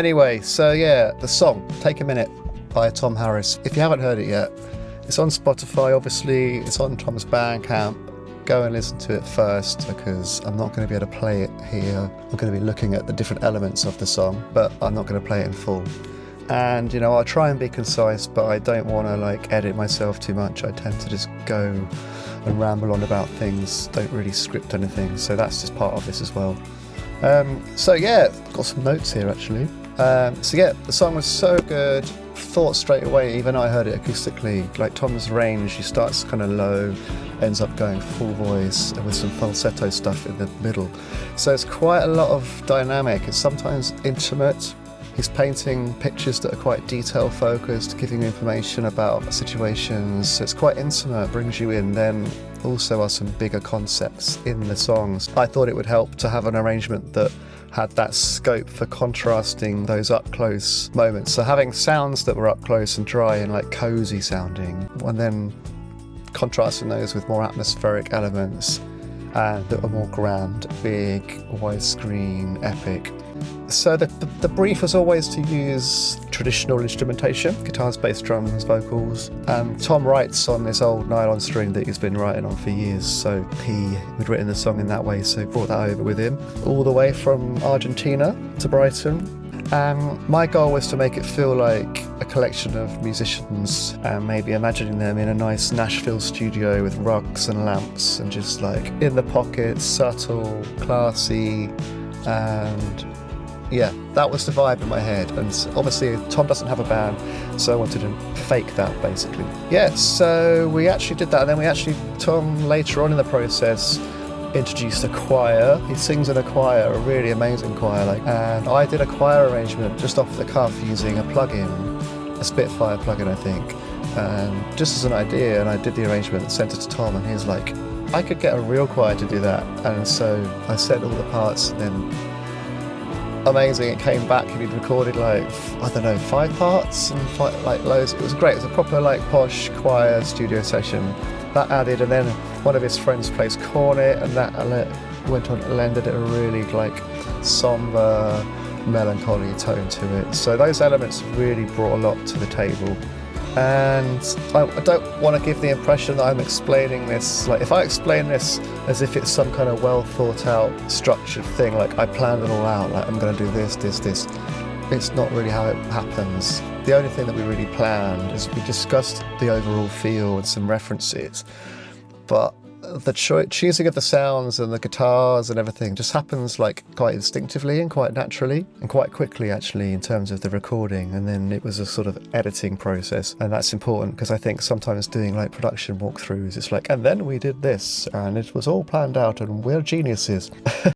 Anyway, so yeah, the song, Take a Minute by Tom Harris. If you haven't heard it yet, it's on Spotify, obviously, it's on Tom's Bandcamp. Go and listen to it first, because I'm not going to be able to play it here. I'm going to be looking at the different elements of the song, but I'm not going to play it in full. And, I'll try and be concise, but I don't want to edit myself too much. I tend to just go and ramble on about things, don't really script anything, so that's just part of this as well. So yeah, got some notes here actually. The song was so good, thought straight away, even I heard it acoustically, Tom's range, he starts kind of low, ends up going full voice and with some falsetto stuff in the middle. So it's quite a lot of dynamic, it's sometimes intimate. He's painting pictures that are quite detail focused, giving you information about situations. So it's quite intimate, brings you in. Then also are some bigger concepts in the songs. I thought it would help to have an arrangement that had that scope for contrasting those up close moments. So having sounds that were up close and dry and cozy sounding, and then contrasting those with more atmospheric elements and that were more grand, big, widescreen, epic. So the brief was always to use traditional instrumentation, guitars, bass, drums, vocals. Tom writes on this old nylon string that he's been writing on for years, so he had written the song in that way, so brought that over with him, all the way from Argentina to Brighton. My goal was to make it feel like a collection of musicians, and maybe imagining them in a nice Nashville studio with rugs and lamps and just in the pocket, subtle, classy, and yeah, that was the vibe in my head. And obviously Tom doesn't have a band, so I wanted to fake that basically. Yeah, so we actually did that, and then Tom later on in the process introduced a choir. He sings in a choir, a really amazing choir, and I did a choir arrangement just off the cuff using a plugin, a Spitfire plugin I think, and just as an idea, and I did the arrangement, sent it to Tom, and he was like, I could get a real choir to do that. And so I sent all the parts, and then amazing, it came back and he'd recorded 5 parts and loads. It was great. It was a proper posh choir studio session. That added, and then one of his friends plays cornet, and that went on, lended it a really somber, melancholy tone to it. So those elements really brought a lot to the table. And I don't want to give the impression that I'm explaining this, if I explain this as if it's some kind of well thought out structured thing, I planned it all out, I'm going to do this, it's not really how it happens. The only thing that we really planned is we discussed the overall feel and some references, but the choosing of the sounds and the guitars and everything just happens quite instinctively and quite naturally and quite quickly actually in terms of the recording. And then it was a sort of editing process, and that's important because I think sometimes doing production walkthroughs, it's and then we did this and it was all planned out and we're geniuses.